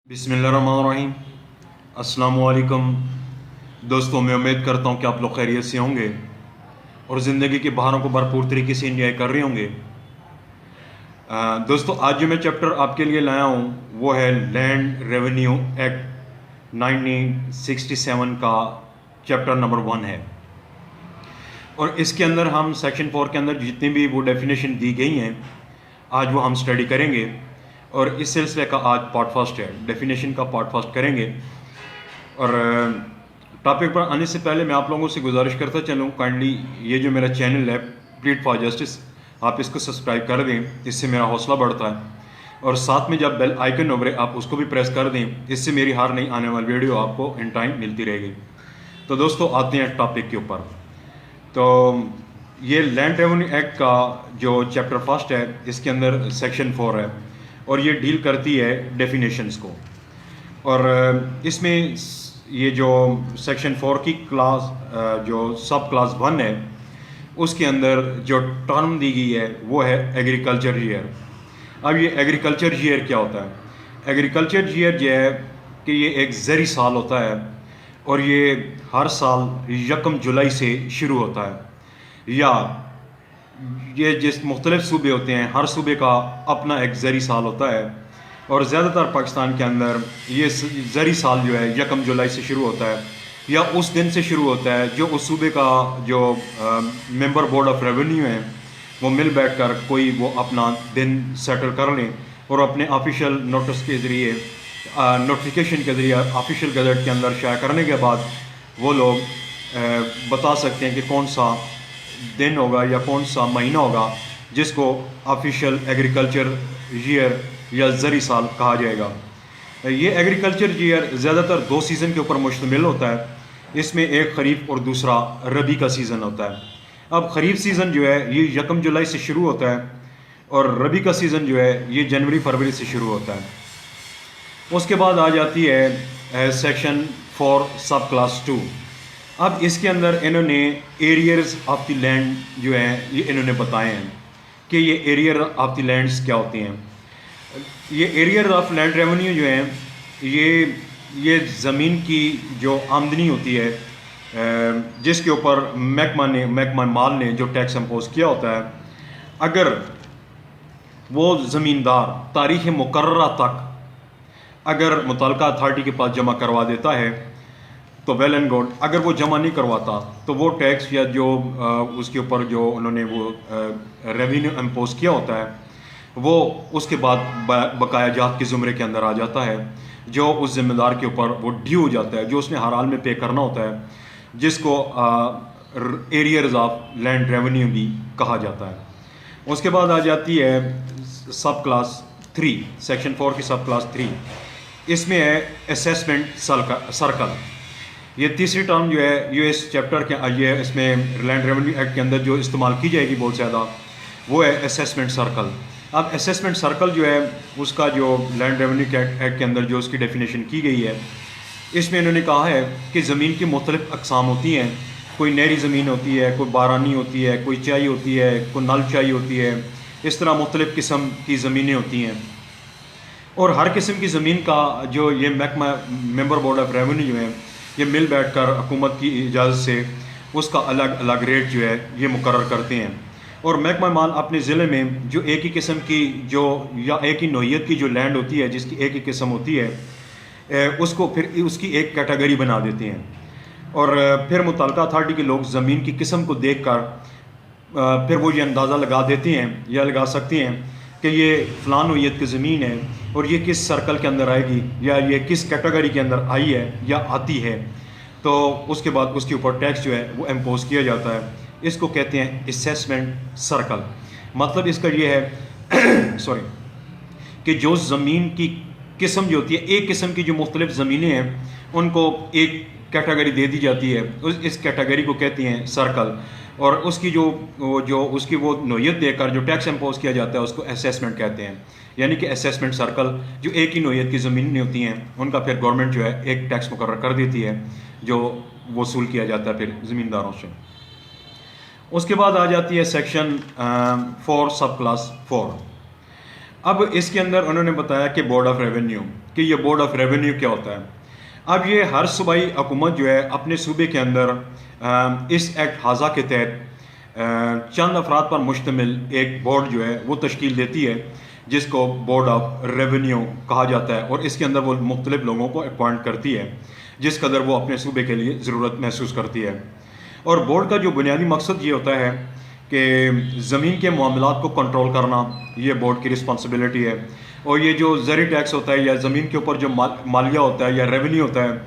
बिस्मिल्लाहिर्रहमानिर्रहीम। अस्सलामुअलैकुम दोस्तों, मैं उम्मीद करता हूँ कि आप लोग खैरियत से होंगे और ज़िंदगी की बहारों को भरपूर तरीके से इंजॉय कर रहे होंगे। दोस्तों, आज जो मैं चैप्टर आपके लिए लाया हूँ वो है लैंड रेवेन्यू एक्ट 1967 का चैप्टर नंबर 1 है। और इसके अंदर हम सेक्शन 4 के अंदर जितनी भी वो डेफिनेशन दी गई हैं आज वो हम स्टडी करेंगे। और इस सिलसिले का आज पार्ट फर्स्ट है, डेफिनेशन का पार्ट फर्स्ट करेंगे। और टॉपिक पर आने से पहले मैं आप लोगों से गुजारिश करता चलूँ, काइंडली ये जो मेरा चैनल है प्लीड फॉर जस्टिस, आप इसको सब्सक्राइब कर दें, इससे मेरा हौसला बढ़ता है। और साथ में जब बेल आइकन उभरे आप उसको भी प्रेस कर दें, इससे मेरी हर नई आने वाली वीडियो आपको इन टाइम मिलती रहेगी। तो दोस्तों आते हैं टॉपिक के ऊपर। तो ये लैंड रेवेन्यू एक्ट का जो चैप्टर फर्स्ट है इसके अंदर सेक्शन 4 है और ये डील करती है डेफिनेशंस को। और इसमें ये जो सेक्शन 4 की क्लास जो सब क्लास 1 है उसके अंदर जो टर्म दी गई है वो है एग्रीकल्चर ईयर। अब ये एग्रीकल्चर ईयर क्या होता है? एग्रीकल्चर ईयर जो है कि ये एक ज़री साल होता है और ये हर साल 1 जुलाई से शुरू होता है। या ये जिस मुख्तलिफ सूबे होते हैं हर सूबे का अपना एक ज़री साल होता है और ज़्यादातर पाकिस्तान के अंदर ये ज़री साल जो है 1 जुलाई से शुरू होता है या उस दिन से शुरू होता है जो उस सूबे का जो मेंबर बोर्ड ऑफ रेवेन्यू है वो मिल बैठ कर कोई वो अपना दिन सेटल कर लें और अपने ऑफिशियल नोटिस के ज़रिए नोटिफिकेशन के ज़रिए ऑफिशियल गज़ट के अंदर शाया करने के बाद वो लोग बता सकते हैं कि कौन सा दिन होगा या कौन सा महीना होगा जिसको ऑफिशियल एग्रीकल्चर ईयर या ज़री साल कहा जाएगा। ये एग्रीकल्चर ईयर ज़्यादातर 2 सीज़न के ऊपर मुश्तमिल होता है। इसमें एक ख़रीफ और दूसरा रबी का सीज़न होता है। अब ख़रीफ सीज़न जो है ये 1 जुलाई से शुरू होता है और रबी का सीज़न जो है ये जनवरी फरवरी से शुरू होता है। उसके बाद आ जाती है सेक्शन 4 सब क्लास 2। अब इसके अंदर इन्होंने एरियर्स ऑफ द लैंड जो है ये इन्होंने बताए हैं कि ये एरियर ऑफ द लैंड्स क्या होती हैं। ये एरियर ऑफ लैंड रेवेन्यू जो है ये ज़मीन की जो आमदनी होती है जिसके ऊपर महकमा माल ने जो टैक्स इम्पोज किया होता है, अगर वो ज़मींदार तारीख़ मुकर्ररा तक अगर मुतल्लिका अथॉरिटी के पास जमा करवा देता है तो वेल एंड गुड। अगर वो जमा नहीं करवाता तो वो टैक्स या जो उसके ऊपर जो उन्होंने वो रेवेन्यू इम्पोज किया होता है वो उसके बाद बकाया जात के ज़ुमरे के अंदर आ जाता है जो उस ज़िम्मेदार के ऊपर वो ड्यू हो जाता है, जो उसने हर हाल में पे करना होता है, जिसको एरियर्स ऑफ लैंड रेवेन्यू भी कहा जाता है। उसके बाद आ जाती है सब क्लास 3, सेक्शन 4 की सब क्लास 3। इसमें है असेसमेंट सर्कल। ये तीसरी टर्म जो है ये इस चैप्टर के ये इसमें लैंड रेवेन्यू एक्ट के अंदर जो इस्तेमाल की जाएगी बहुत ज़्यादा वो है असेसमेंट सर्कल। अब असेसमेंट सर्कल जो है उसका जो लैंड रेवेन्यू एक्ट के अंदर जो उसकी डेफिनेशन की गई है इसमें इन्होंने कहा है कि ज़मीन की मुख्तलिफ अक़साम होती हैं। कोई नहरी ज़मीन होती है, कोई बारानी होती है, कोई चाई होती है, कोई नल चाई होती है। इस तरह मुख्तलिफ किस्म की ज़मीनें होती हैं और हर किस्म की ज़मीन का जो ये महकमा मेंबर बोर्ड ऑफ रेवेन्यू है ये मिल बैठ कर हुकूमत की इजाज़त से उसका अलग अलग रेट जो है ये मुकर्रर करते हैं। और महकमा माल अपने ज़िले में जो एक ही किस्म की जो या एक ही नौइयत की जो लैंड होती है जिसकी एक ही किस्म होती है उसको फिर उसकी एक कैटेगरी बना देते हैं और फिर मुतल्लिका अथॉरिटी के लोग ज़मीन की किस्म को देख कर फिर वो ये अंदाज़ा लगा देते हैं या लगा सकते हैं कि ये फ़लाँ नौइयत की ज़मीन है और ये किस सर्कल के अंदर आएगी या ये किस कैटेगरी के अंदर आई है या आती है। तो उसके बाद उसके ऊपर टैक्स जो है वो इम्पोज किया जाता है। इसको कहते हैं असेसमेंट सर्कल। मतलब इसका ये है सॉरी कि जो ज़मीन की किस्म जो होती है, एक किस्म की जो मुख्तलिफ ज़मीनें हैं उनको एक कैटेगरी दे दी जाती है, इस कैटेगरी को कहते हैं सर्कल। और उसकी जो उसकी वो नौइयत देकर जो टैक्स इम्पोज किया जाता है उसको असेसमेंट कहते हैं। यानी कि असेसमेंट सर्कल जो एक ही नौइयत की ज़मीनें होती हैं उनका फिर गवर्नमेंट जो है एक टैक्स मुकर्रर कर देती है जो वसूल किया जाता है फिर ज़मींदारों से। उसके बाद आ जाती है सेक्शन 4 सब क्लास 4। अब इसके अंदर उन्होंने बताया कि बोर्ड ऑफ रेवेन्यू, कि ये बोर्ड ऑफ रेवेन्यू क्या होता है। अब ये हर सूबाई हुकूमत जो है अपने सूबे के अंदर इस एक्ट हाजा के तहत चंद अफराद पर मुश्तमिल एक बोर्ड जो है वो तश्कील देती है, जिसको बोर्ड ऑफ रेवेन्यू कहा जाता है, और इसके अंदर वो मुख्तलिफ लोगों को अपॉइंट करती है जिस कदर वो अपने सूबे के लिए ज़रूरत महसूस करती है। और बोर्ड का जो बुनियादी मकसद ये होता है कि ज़मीन के मामलात को कंट्रोल करना, ये बोर्ड की रिस्पॉन्सिबिलिटी है। और ये जो ज़री टैक्स होता है या ज़मीन के ऊपर जो मालिया होता है या रेवेन्यू होता है,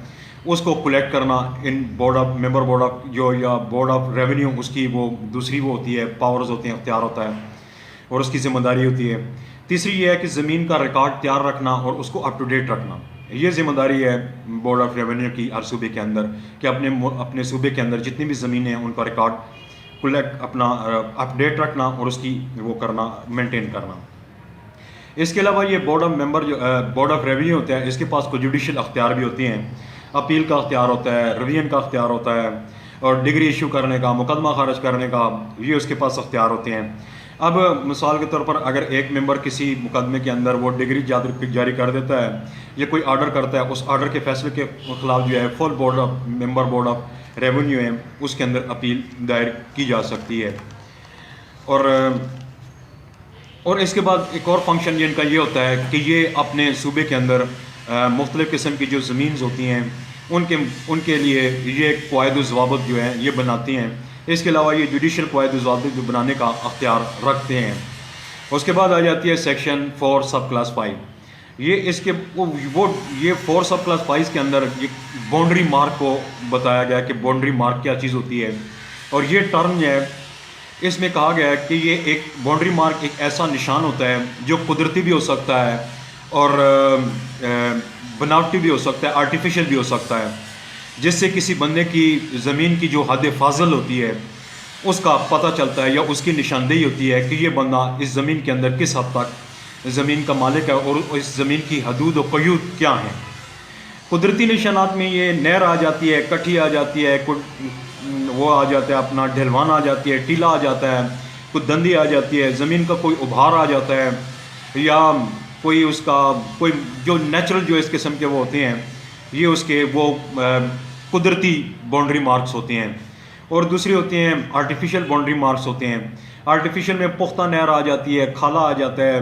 उसको कलेक्ट करना इन board of member board of जो या बोर्ड ऑफ रेवेन्यू, उसकी वो दूसरी वो होती है, पावर्स होती हैं, अख्तियार होता है और उसकी ज़िम्मेदारी होती है। तीसरी ये है कि ज़मीन का रिकॉर्ड तैयार रखना और उसको अप टू डेट रखना, ये ज़िम्मेदारी है बोर्ड ऑफ रेवेन्यू की हर सूबे के अंदर, कि अपने सूबे के अंदर जितनी भी ज़मीनें हैं उनका रिकॉर्ड कलेक्ट अपना अपडेट रखना और उसकी वो करना, मेंटेन करना। इसके अलावा ये बोर्ड ऑफ रेवेन्यू होता है, इसके पास कोई जुडिशल अख्तियार भी होती हैं, अपील का अख्तियार होता है, रिवीजन का अख्तियार होता है, और डिग्री इशू करने का, मुकदमा खारिज करने का, ये उसके पास अख्तियार होते हैं। अब मिसाल के तौर पर अगर एक मेंबर किसी मुकदमे के अंदर वो डिग्री जारी कर देता है या कोई ऑर्डर करता है, उस ऑर्डर के फैसले के खिलाफ जो है full member board of revenue है उसके अंदर अपील दायर की जा सकती है। और इसके बाद एक और फंक्शन जिनका ये होता है कि ये अपने सूबे के अंदर मुख्तलिफ़ किस्म की जो ज़मीन होती हैं उनके लिए ये क़वायद ज़वाबित जो है ये बनाती हैं। इसके अलावा ये जुडिशल क़वायद ज़वाबित जो बनाने का अख्तियार रखते हैं। उसके बाद आ जाती है सेक्शन 4 सब क्लास 5। ये इसके ये 4 सब क्लास 5 के अंदर ये बाउंड्री मार्क को बताया गया कि बाउंड्री मार्क क्या चीज़ होती है। और ये टर्म है, इसमें कहा गया है कि ये एक बाउंड्री मार्क एक ऐसा निशान होता है जो कुदरती भी हो सकता है और बनावटी भी हो सकता है, आर्टिफिशियल भी हो सकता है, जिससे किसी बंदे की ज़मीन की जो हद फाजल होती है उसका पता चलता है या उसकी निशानदेही होती है कि ये बंदा इस ज़मीन के अंदर किस हद तक ज़मीन का मालिक है और इस ज़मीन की हदूद और क़यूद क्या हैं। कुदरती निशानात में ये नहर आ जाती है, कट्ठी आ जाती है, वो आ जाता है अपना ढलवान आ जाती है, टीला आ जाता है, कुछ दंदी आ जाती है, ज़मीन का कोई उभार आ जाता है, या कोई जो नेचुरल जो इस किस्म के वो होते हैं, ये उसके वो कुदरती बाउंड्री मार्क्स होते हैं। और दूसरी होती हैं आर्टिफिशियल बाउंड्री मार्क्स होते हैं। आर्टिफिशियल में पुख्ता नहर आ जाती है, खाला आ जाता है,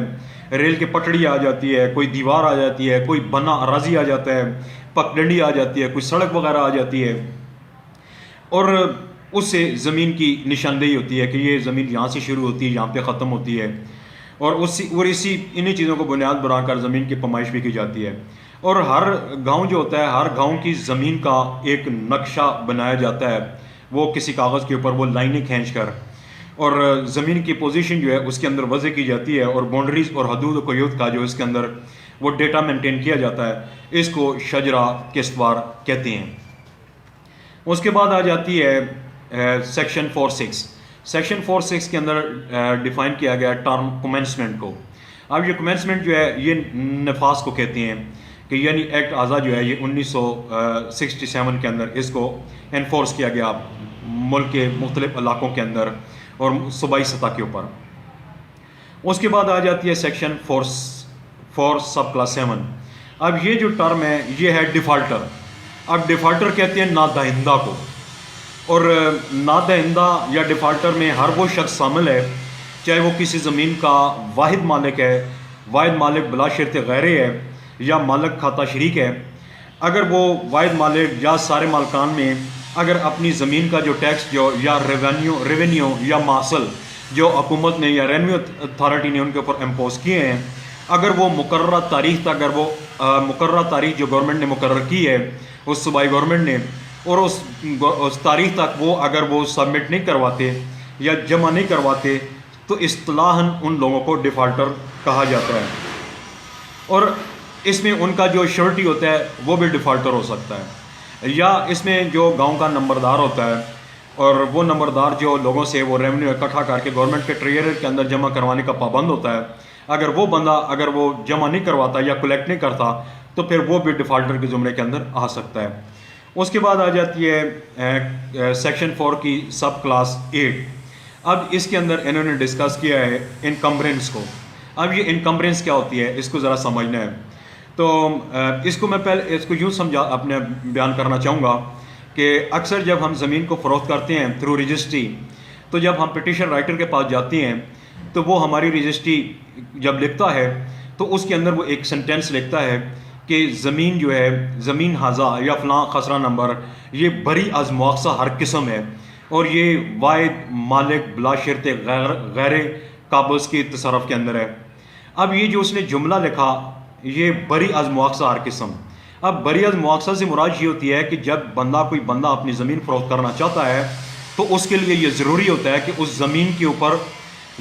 रेल के पटड़ी आ जाती है, कोई दीवार आ जाती है, कोई बना अराजी आ जाता है, पगडंडी आ जाती है, कोई सड़क वगैरह आ जाती है, और उससे ज़मीन की निशानदेही होती है कि ये ज़मीन यहाँ से शुरू होती है, यहाँ पे ख़त्म होती है, और इन्हीं चीज़ों को बुनियाद बनाकर ज़मीन की पैमाइश भी की जाती है। और हर गांव जो होता है, हर गांव की ज़मीन का एक नक्शा बनाया जाता है, वो किसी कागज़ के ऊपर वो लाइनें खींच कर, और ज़मीन की पोजीशन जो है उसके अंदर वज़े की जाती है, और बाउंड्रीज़ और हदूद व क़यूद का जो इसके अंदर वो डेटा मेंटेन किया जाता है। इसको शजरा किस्तवार कहते हैं। उसके बाद आ जाती है सेक्शन 4(6). सेक्शन 4(6) के अंदर डिफ़ाइन किया गया टर्म कमेंसमेंट को। अब ये कमेंसमेंट जो है ये नफास को कहते हैं, कि यानी एक्ट आज़ा जो है ये 1967 के अंदर इसको इन्फोर्स किया गया मुल्क के मुख्तलिफ इलाकों के अंदर और सूबाई सतह के ऊपर। उसके बाद आ जाती है सेक्शन 4 सब क्लास 7। अब ये जो टर्म है ये है डिफ़ाल्टर। अब डिफ़ाल्टर कहते हैं नादहिंदा को, और नादहिंदा या डिफ़ाल्टर में हर वो शख्स शामिल है, चाहे वो किसी ज़मीन का वाहिद मालिक है, वाहिद मालिक बिला शर्त गैरे है, या मालिक खाता शरीक है। अगर वो वाहिद मालिक या सारे मालकान में अगर अपनी ज़मीन का जो टैक्स जो या रेवेन्यू या मासल जो हुकूमत ने या रेवेन्यू अथॉरिटी ने उनके ऊपर इम्पोज किए हैं, अगर वो मुकर्रर तारीख तक मुकर्रर तारीख जो गवर्नमेंट ने मुकर्रर की है उस सूबाई गवर्नमेंट ने, और उस तारीख तक वो अगर वो सबमिट नहीं करवाते या जमा नहीं करवाते, तो इस्तिलाहन उन लोगों को डिफ़ाल्टर कहा जाता है। और इसमें उनका जो श्योरिटी होता है वो भी डिफ़ाल्टर हो सकता है, या इसमें जो गांव का नंबरदार होता है, और वो नंबरदार जो लोगों से वो रेवेन्यू इकट्ठा करके गवर्नमेंट के ट्रेजरी के अंदर जमा करवाने का पाबंद होता है, अगर वो बंदा अगर वो जमा नहीं करवाता या कलेक्ट नहीं करता, तो फिर वो भी डिफ़ाल्टर के ज़ुमरे के अंदर आ सकता है। उसके बाद आ जाती है सेक्शन 4 की सब क्लास 8। अब इसके अंदर इन्होंने डिस्कस किया है इनकम्बरेंस को। अब ये इनकम्बरेंस क्या होती है, इसको ज़रा समझना है। तो इसको मैं पहले इसको यूँ समझा अपने बयान करना चाहूँगा कि अक्सर जब हम ज़मीन को फ़रोख्त करते हैं थ्रू रजिस्ट्री, तो जब हम पिटिशन राइटर के पास जाते हैं तो वो हमारी रजिस्ट्री जब लिखता है तो उसके अंदर वो एक सेंटेंस लिखता है कि ज़मीन जो है, ज़मीन हाजा या फ़लाँ खसरा नंबर, ये बरी अज़ मुआवज़ा हर किस्म है और ये वाहिद मालिक बिला शर्त गैर काबज़ के तसर्रुफ़ के अंदर है। अब ये जो उसने जुमला लिखा, ये बरी अज़ मुआवज़ा हर किस्म, अब बरी अज़ मुआवज़ा से मुराद ये होती है कि जब कोई बंदा अपनी ज़मीन फ़रोख्त करना चाहता है तो उसके लिए ये ज़रूरी होता है कि उस ज़मीन के ऊपर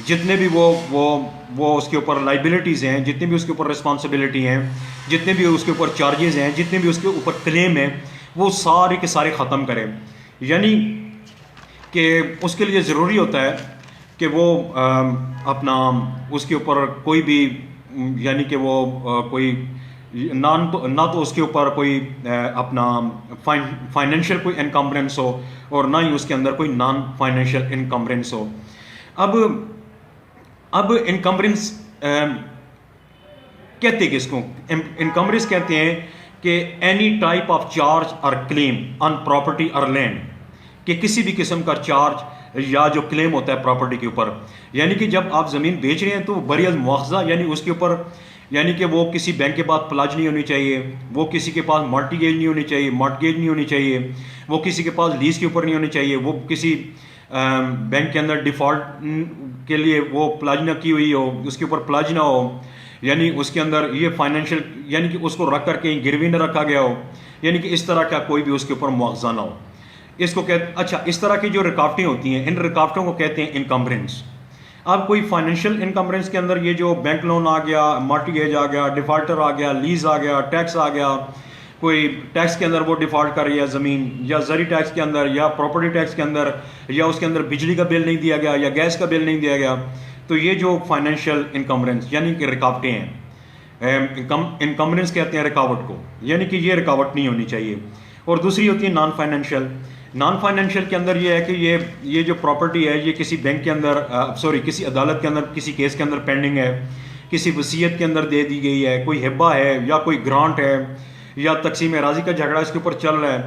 जितने भी वो उसके ऊपर लाइबिलिटीज़ हैं, जितने भी उसके ऊपर रिस्पॉन्सिबिलिटी हैं, जितने भी उसके ऊपर चार्जेस हैं, जितने भी उसके ऊपर क्लेम हैं, वो सारे के सारे ख़त्म करें। यानी कि उसके लिए ज़रूरी होता है कि वो अपना उसके ऊपर कोई भी, यानी कि वो कोई ना तो उसके ऊपर कोई अपना फाइनेंशियल कोई इनकम्बरेंस हो और ना ही उसके अंदर कोई नॉन फाइनेंशियल इनकम्बरेंस हो। अब इनकम्बरेंस कहते किसको, इनकम्बरेंस कहते हैं कि एनी टाइप ऑफ चार्ज और क्लेम ऑन प्रॉपर्टी और लैंड, कि किसी भी किस्म का चार्ज या जो क्लेम होता है प्रॉपर्टी के ऊपर। यानी कि जब आप ज़मीन बेच रहे हैं तो बरियत मुआवजा, यानी उसके ऊपर, यानी कि वो किसी बैंक के पास प्लाज नहीं होनी चाहिए, वो किसी के पास मॉर्टगेज नहीं होनी चाहिए, मॉर्टगेज नहीं होनी चाहिए, वो किसी के पास लीज के ऊपर नहीं होनी चाहिए, वो किसी बैंक के अंदर डिफ़ॉल्ट के लिए वो प्लाज ना की हुई हो, उसके ऊपर प्लाज ना हो, यानी उसके अंदर ये फाइनेंशियल, यानी कि उसको रख कर कहीं गिरवी न रखा गया हो, यानी कि इस तरह का कोई भी उसके ऊपर मुआवजा ना हो। इसको अच्छा, इस तरह की जो रुकावटें होती हैं, इन रुकावटों को कहते हैं इनकम्बरेंस। अब कोई फाइनेंशियल इनकम्बरेंस के अंदर ये जो बैंक लोन आ गया, मॉर्टगेज आ गया, डिफ़ॉल्टर आ गया, लीज आ गया, टैक्स आ गया, कोई टैक्स के अंदर वो डिफ़ॉल्ट कर रही है ज़मीन, या ज़री टैक्स के अंदर, या प्रॉपर्टी टैक्स के अंदर, या उसके अंदर बिजली का बिल नहीं दिया गया, या गैस का बिल नहीं दिया गया, तो ये जो फाइनेंशियल इनकम्बरेंस यानी कि रुकावटें हैं, इनकम्बरेंस कहते हैं रुकावट को, यानी कि ये रुकावट नहीं होनी चाहिए। और दूसरी होती है नॉन फाइनेंशियल। नॉन फाइनेंशियल के अंदर ये है कि ये जो प्रॉपर्टी है ये किसी बैंक के अंदर, किसी अदालत के अंदर, किसी केस के अंदर पेंडिंग है, किसी वसीयत के अंदर दे दी गई है, कोई हिब्बा है या कोई ग्रांट है या तकसीम अराजी का झगड़ा इसके ऊपर चल रहा है,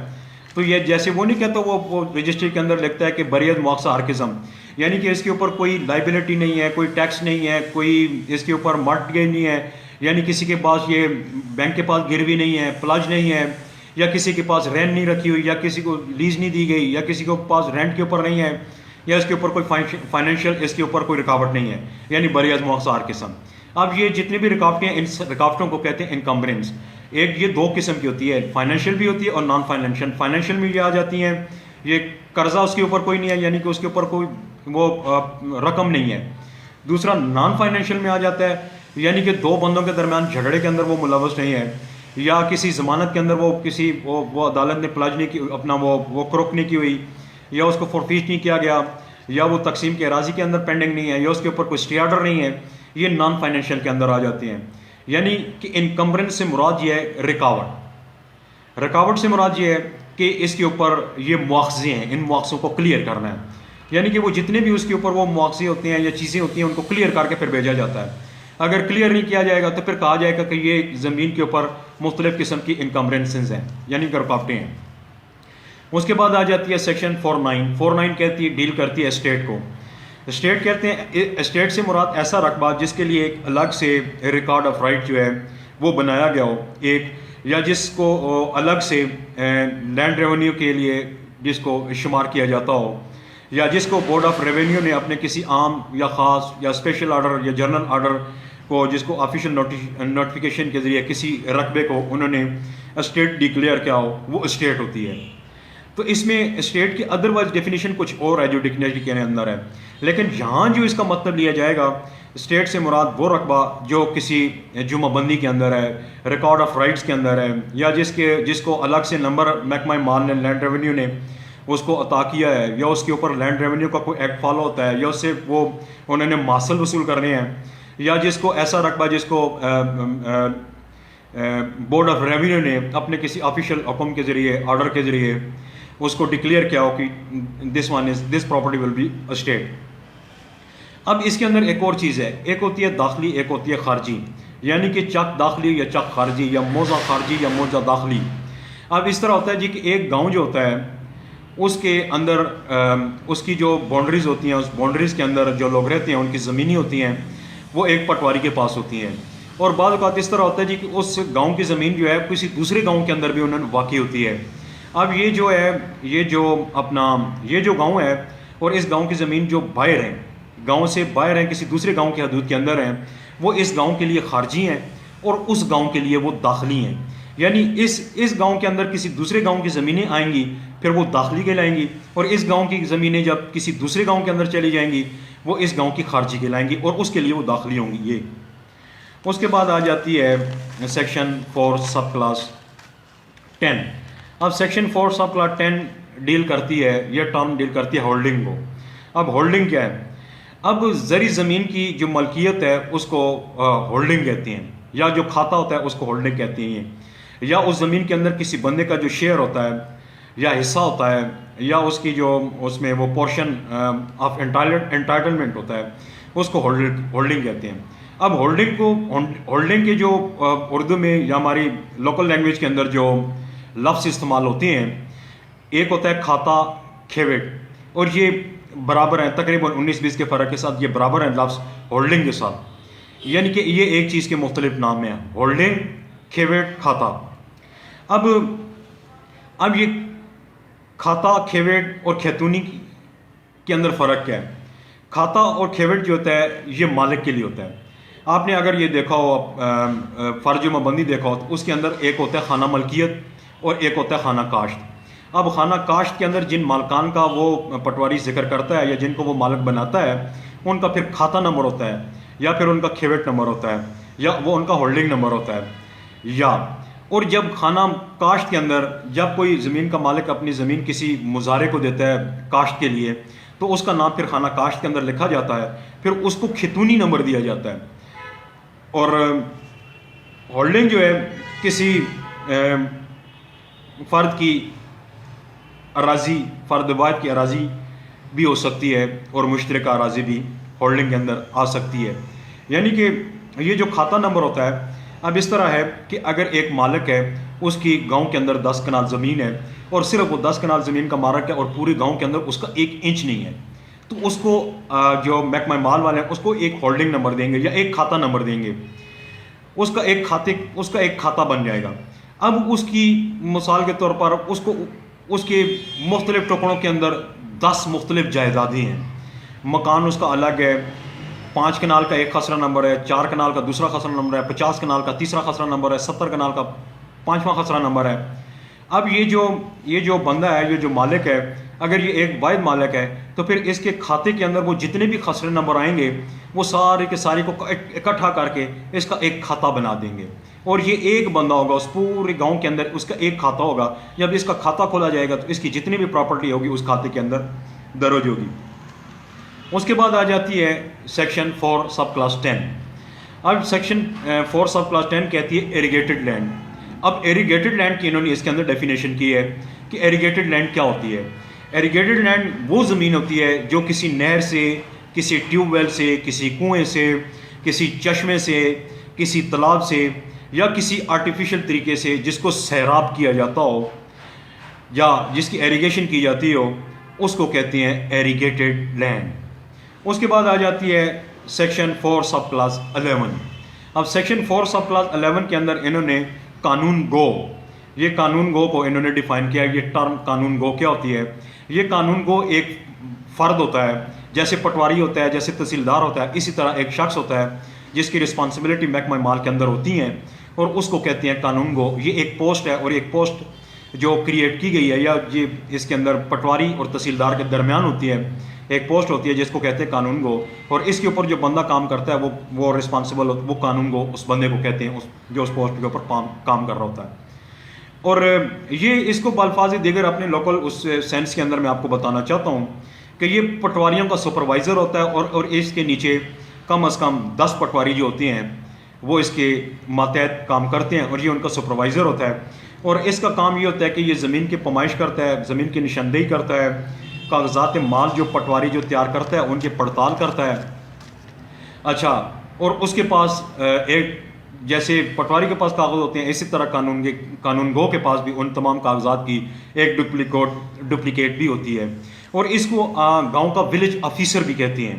तो ये जैसे वो नहीं कहता, वो रजिस्ट्री के अंदर लिखता है कि बरियत मुआवज़ा हर किस्म, यानी कि इसके ऊपर कोई लाइबिलिटी नहीं है, कोई टैक्स नहीं है, कोई इसके ऊपर मॉर्टगेज नहीं है, यानी किसी के पास ये बैंक के पास गिरवी नहीं है, प्लाज नहीं है, या किसी के पास रेंट नहीं रखी हुई, या किसी को लीज नहीं दी गई, या किसी के पास रेंट के ऊपर नहीं है, या इसके ऊपर कोई फाइनेंशियल इसके ऊपर कोई रुकावट नहीं है, यानी बरियत मुआवज़ा हर किस्म। अब ये जितनी भी रुकावटें हैं, इन रुकावटों को कहते हैं इनकम्बरेंस। एक ये दो किस्म की होती है, फाइनेंशियल भी होती है और नॉन फाइनेंशियल। फाइनेंशियल में ये आ जाती हैं, ये कर्जा उसके ऊपर कोई नहीं है, यानी कि उसके ऊपर कोई वो रकम नहीं है। दूसरा नॉन फाइनेंशियल में आ जाता है, यानी कि दो बंदों के दरमियान झगड़े के अंदर वो मुलव्वस नहीं है, या किसी ज़मानत के अंदर वो किसी वो अदालत ने प्लाज नहीं की, अपना वो क्रोक नहीं की हुई, या उसको फोरफीस नहीं किया गया, या वो तकसीम के अराजी के अंदर पेंडिंग नहीं है, या उसके ऊपर कोई स्टे ऑर्डर नहीं है, ये नॉन फाइनेंशियल के अंदर आ जाती हैं। यानी कि इनकम्बरेंस से मुराद ये है रुकावट, रुकावट से मुराद ये है कि इसके ऊपर ये मुआवजे हैं, इन मुआवज़ों को क्लियर करना है, यानी कि वो जितने भी उसके ऊपर वो मुआवजे होते हैं या चीज़ें होती हैं उनको क्लियर करके फिर भेजा जाता है। अगर क्लियर नहीं किया जाएगा तो फिर कहा जाएगा कि ये ज़मीन के ऊपर मुख्तलिफ़ किस्म की इनकम्बरेंसेस हैं, यानी कि रुकावटें हैं। उसके बाद आ जाती है सेक्शन 49। 49 कहती है, डील करती है एस्टेट को। एस्टेट कहते हैं, एस्टेट से मुराद ऐसा रकबा जिसके लिए एक अलग से रिकॉर्ड ऑफ राइट जो है वो बनाया गया हो एक, या जिसको अलग से लैंड रेवेन्यू के लिए जिसको शुमार किया जाता हो, या जिसको बोर्ड ऑफ रेवेन्यू ने अपने किसी आम या ख़ास या स्पेशल ऑर्डर या जनरल ऑर्डर को, जिसको ऑफिशियल नोटिफिकेशन के ज़रिए किसी रकबे को उन्होंने एस्टेट डिक्लेयर किया हो, वो एस्टेट होती है। तो इसमें एस्टेट की अदरवाइज डेफिनेशन कुछ और है जो डिक्शनरी के अंदर है, लेकिन यहाँ जो इसका मतलब लिया जाएगा, स्टेट से मुराद वो रकबा जो किसी जुमाबंदी के अंदर है, रिकॉर्ड ऑफ राइट्स के अंदर है, या जिसको अलग से नंबर महकमा माल ने, लैंड रेवेन्यू ने उसको अता किया है, या उसके ऊपर लैंड रेवेन्यू का कोई एक्ट फॉलो होता है, या उससे वो उन्होंने मासल वसूल करने हैं, या जिसको ऐसा रकबा जिसको बोर्ड ऑफ रेवेन्यू ने अपने किसी ऑफिशियल हुक्म के ज़रिए, ऑर्डर के ज़रिए उसको डिक्लेयर किया हो कि this property will be a state. अब इसके अंदर एक और चीज़ है, एक होती है दाखिली, एक होती है खारजी, यानी कि चक दाखिली या चक खारजी या मौजा खारजी या मौजा दाखिली। अब इस तरह होता है जी कि एक गांव जो होता है उसके अंदर उसकी जो बाउंड्रीज़ होती हैं, उस बाउंड्रीज़ के अंदर जो लोग रहते हैं उनकी ज़मीनी होती हैं वो एक पटवारी के पास होती हैं। और बाद औक़ात इस तरह होता है जी कि उस गांव की ज़मीन जो है किसी दूसरे गांव के अंदर भी उन्होंने वाक़ई होती है। अब ये जो है, ये जो गांव है और इस गांव की ज़मीन जो बाहर है, गांव से बाहर हैं, किसी दूसरे गांव की हदूद के अंदर हैं, वो इस गांव के लिए खारजी हैं और उस गांव के लिए वो दाखिली हैं। यानी इस गांव के अंदर किसी दूसरे गांव की ज़मीनें आएंगी फिर वो दाखिली कहलाएंगी, और इस गांव की ज़मीनें जब किसी दूसरे गांव के अंदर चली जाएंगी वो इस गांव की खारजी कहलाएंगी और उसके लिए वो दाखिली होंगी। ये उसके बाद आ जाती है सेक्शन 4 सब क्लास 10। अब सेक्शन 4 सब क्लास 10 डील करती है, यह टर्म डील करती है होल्डिंग को। अब होल्डिंग क्या है? अब ज़री ज़मीन की जो मलकियत है उसको होल्डिंग कहते हैं, या जो खाता होता है उसको होल्डिंग कहते हैं, या उस ज़मीन के अंदर किसी बंदे का जो शेयर होता है या हिस्सा होता है या उसकी जो उसमें वो पोर्शन ऑफ एंटाइटलमेंट होता है उसको होल्डिंग कहते हैं। अब होल्डिंग के जो उर्दू में या हमारी लोकल लैंग्वेज के अंदर जो लफ्ज़ इस्तेमाल होते हैं, एक होता है खाता खेवेट, और ये बराबर हैं, तकरीबन 19-20 के फ़र्क के साथ ये बराबर हैं लफ्ज़ होल्डिंग के साथ, यानी कि ये एक चीज़ के मुख्तलिफ नाम हैं, होल्डिंग, खेवेट, खाता। अब ये खाता, खेवेट और खेतूनी के अंदर फ़र्क क्या है? खाता और खेवेट जो होता है ये मालिक के लिए होता है। आपने अगर ये देखा हो, फ़र्ज मबंदी देखा हो, तो उसके अंदर एक होता है खाना मलकियत और एक होता है खाना काश्त। अब खाना काश्त के अंदर जिन मालकान का वो पटवारी जिक्र करता है या जिनको वो मालिक बनाता है उनका फिर खाता नंबर होता है, या फिर उनका खेवेट नंबर होता है, या वो उनका होल्डिंग नंबर होता है। या और जब खाना काश्त के अंदर जब कोई ज़मीन का मालिक अपनी ज़मीन किसी मुजारे को देता है काश्त के लिए, तो उसका नाम फिर खाना काश्त के अंदर लिखा जाता है, फिर उसको खितूनी नंबर दिया जाता है। और होल्डिंग जो है किसी फ़र्द की अराजी, फ़र्द वाहिद की अराजी भी हो सकती है और मुश्तरका अराजी भी होल्डिंग के अंदर आ सकती है। यानी कि ये जो खाता नंबर होता है, अब इस तरह है कि अगर एक मालिक है, उसकी गांव के अंदर 10 कनाल ज़मीन है और सिर्फ वो 10 कनाल ज़मीन का मालिक है और पूरे गांव के अंदर उसका 1 इंच नहीं है, तो उसको जो महकमा माल वाले हैं उसको एक होल्डिंग नंबर देंगे या एक खाता नंबर देंगे, उसका एक खाता बन जाएगा। अब उसकी मिसाल के तौर पर उसके मुख्तलिफ टुकड़ों के अंदर 10 मुख्तलिफ जायदादें हैं, मकान उसका अलग है, 5 कनाल का एक खसरा नंबर है, 4 कनाल का दूसरा खसरा नंबर है, 50 कनाल का तीसरा खसरा नंबर है, 70 कनाल का 5वां खसरा नंबर है। अब ये जो बंदा है, ये जो मालिक है, अगर ये एक वाहिद मालिक है तो फिर इसके खाते के अंदर वो जितने भी खसरे नंबर आएंगे वो सारे के सारे को इकट्ठा करके इसका एक खाता बना देंगे, और ये एक बंदा होगा उस पूरे गांव के अंदर, उसका एक खाता होगा। जब इसका खाता खोला जाएगा तो इसकी जितनी भी प्रॉपर्टी होगी उस खाते के अंदर दर्ज होगी। उसके बाद आ जाती है सेक्शन 4 सब क्लास 10। अब सेक्शन 4 सब क्लास 10 कहती है इरिगेटेड लैंड। अब इरिगेटेड लैंड की इन्होंने इसके अंदर डेफिनेशन की है कि इरिगेटेड लैंड क्या होती है। इरिगेटेड लैंड वो ज़मीन होती है जो किसी नहर से, किसी ट्यूबवेल से, किसी कुएं से, किसी चश्मे से, किसी तालाब से या किसी आर्टिफिशियल तरीके से जिसको सैराब किया जाता हो या जिसकी एरीगेशन की जाती हो, उसको कहते हैं इरिगेटेड लैंड। उसके बाद आ जाती है सेक्शन 4 सब क्लास 11। अब सेक्शन 4 सब क्लास 11 के अंदर इन्होंने कानून गो, ये कानून गो को इन्होंने डिफ़ाइन किया है। ये टर्म कानून गो क्या होती है? ये कानून गो एक फ़र्द होता है, जैसे पटवारी होता है, जैसे तहसीलदार होता है, इसी तरह एक शख्स होता है जिसकी रिस्पॉन्सिबिलिटी महकमा माल के अंदर होती हैं, और उसको कहते हैं कानून गो। ये एक पोस्ट है, और एक पोस्ट जो क्रिएट की गई है, या ये इसके अंदर पटवारी और तहसीलदार के दरमियान होती है, एक पोस्ट होती है जिसको कहते हैं कानून गो, और इसके ऊपर जो बंदा काम करता है वो रिस्पॉन्सिबल, वो कानून गो उस बंदे को कहते हैं, जो उस पोस्ट के ऊपर काम कर रहा होता है। और ये इसको बल्फाज दीगर अपने लोकल उस सेंस के अंदर मैं आपको बताना चाहता हूँ कि ये पटवारियों का सुपरवाइज़र होता है, और इसके नीचे कम अज़ कम 10 पटवारी जो होते हैं वो इसके मातहत काम करते हैं, और ये उनका सुपरवाइज़र होता है। और इसका काम ये होता है कि ये ज़मीन की पैमाइश करता है, ज़मीन की निशानदेही करता है, कागजात माल जो पटवारी जो तैयार करता है उनकी पड़ताल करता है, अच्छा, और उसके पास एक जैसे पटवारी के पास कागज़ होते हैं, इसी तरह कानून गो के पास भी उन तमाम कागजात की एक डुप्लिकेट भी होती है। और इसको गांव का विलेज ऑफिसर भी कहते हैं,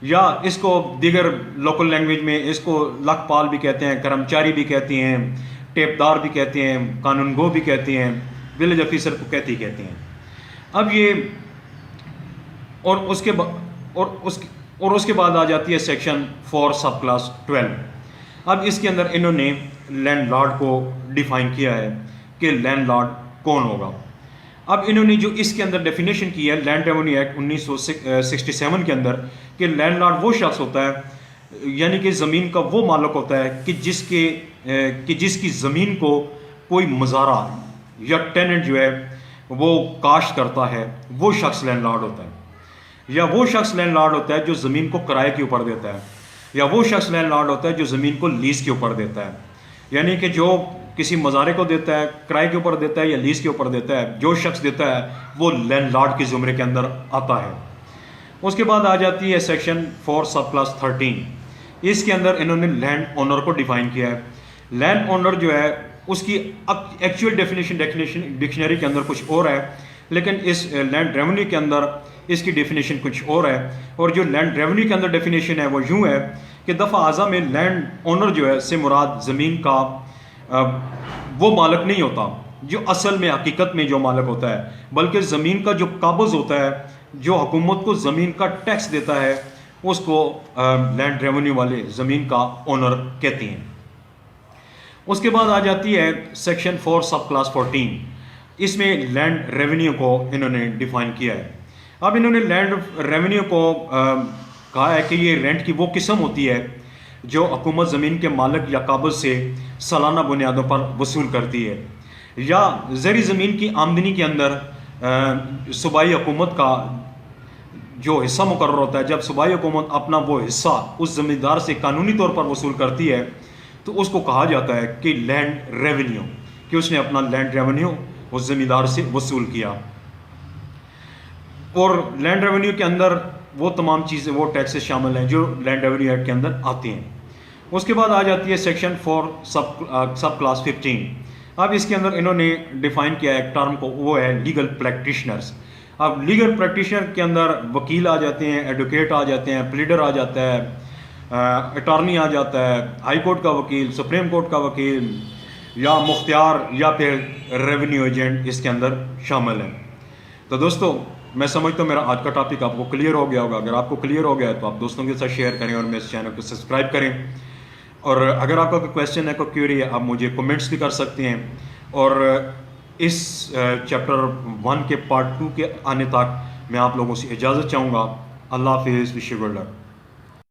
या इसको दीगर लोकल लैंग्वेज में इसको लखपाल भी कहते हैं, कर्मचारी भी कहते हैं, टेपदार भी कहते हैं, कानून गो भी कहते हैं, विलेज ऑफिसर को कहते हैं। अब ये और उसके बाद आ जाती है सेक्शन 4 सब क्लास 12। अब इसके अंदर इन्होंने लैंडलॉर्ड को डिफाइन किया है कि लैंडलॉर्ड कौन होगा। अब इन्होंने जो इसके अंदर डेफिनेशन की है लैंड रेवेन्यू एक्ट 1967 के अंदर, कि लैंडलॉर्ड वो शख्स होता है यानी कि ज़मीन का वो मालिक होता है कि जिसकी ज़मीन को कोई मज़ारा या टेनेंट जो है वो काश्त करता है, वो शख्स लैंडलॉर्ड होता है। या वो शख्स लैंडलॉर्ड होता है जो ज़मीन को किराए के ऊपर देता है, या वो शख्स लैंडलॉर्ड होता है जो ज़मीन को लीज़ के ऊपर देता है। यानी कि जो किसी मज़ारे को देता है, किराए के ऊपर देता है या लीज़ के ऊपर देता है, जो शख्स देता है वो लैंडलॉर्ड के ज़ुमरे के अंदर आता है। उसके बाद आ जाती है सेक्शन 4 सब क्लास 13। इसके अंदर इन्होंने लैंड ओनर को डिफाइन किया है। लैंड ओनर जो है उसकी एक्चुअल डेफिनेशन डिक्शनरी के अंदर कुछ और है, लेकिन इस लैंड रेवेन्यू के अंदर इसकी डेफिनेशन कुछ और है। और जो लैंड रेवेन्यू के अंदर डेफिनेशन है वो यूँ है कि दफ़ा आज़ा में लैंड ओनर जो है से मुराद ज़मीन का वो मालिक नहीं होता जो असल में हकीकत में जो मालिक होता है, बल्कि ज़मीन का जो काबज़ होता है, जो हुकूमत को ज़मीन का टैक्स देता है, उसको लैंड रेवेन्यू वाले ज़मीन का ओनर कहते हैं। उसके बाद आ जाती है सेक्शन 4 सब क्लास 14। इसमें लैंड रेवेन्यू को इन्होंने डिफाइन किया है। अब इन्होंने लैंड रेवेन्यू को कहा है कि ये रेंट की वो किस्म होती है जो हुकूमत ज़मीन के मालिक या काबज़ से सालाना बुनियादों पर वसूल करती है, या ज़री ज़मीन की आमदनी के अंदर सूबाई हुकूमत का जो हिस्सा मुकर्रर होता है, जब सूबाई हुकूमत अपना वो हिस्सा उस ज़मींदार से कानूनी तौर पर वसूल करती है तो उसको कहा जाता है कि लैंड रेवेन्यू, कि उसने अपना लैंड रेवेन्यू उस ज़मींदार से वसूल किया। और लैंड रेवेन्यू के अंदर वो तमाम चीज़ें, वो टैक्सेस शामिल हैं जो लैंड रेवेन्यू एक्ट के अंदर आती हैं। उसके बाद आ जाती है सेक्शन 4 सब क्लास 15। अब इसके अंदर इन्होंने डिफ़ाइन किया है एक टर्म को, वो है लीगल प्रैक्टिशनर्स। अब लीगल प्रैक्टिशनर के अंदर वकील आ जाते हैं, एडवोकेट आ जाते हैं, प्लीडर आ जाता है, अटॉर्नी आ जाता है, हाई कोर्ट का वकील, सुप्रीम कोर्ट का वकील, या मुख्तियार, या फिर रेवेन्यू एजेंट इसके अंदर शामिल हैं। तो दोस्तों, मैं समझता हूँ मेरा आज का टॉपिक आपको क्लियर हो गया होगा। अगर आपको क्लियर हो गया है तो आप दोस्तों के साथ शेयर करें और मेरे चैनल को सब्सक्राइब करें। और अगर आपका कोई क्वेश्चन है, कोई क्वेरी है, आप मुझे कमेंट्स भी कर सकते हैं। और इस चैप्टर 1 के पार्ट 2 के आने तक मैं आप लोगों से इजाज़त चाहूँगा। अल्लाह हाफिज़, विश यू गुड लक।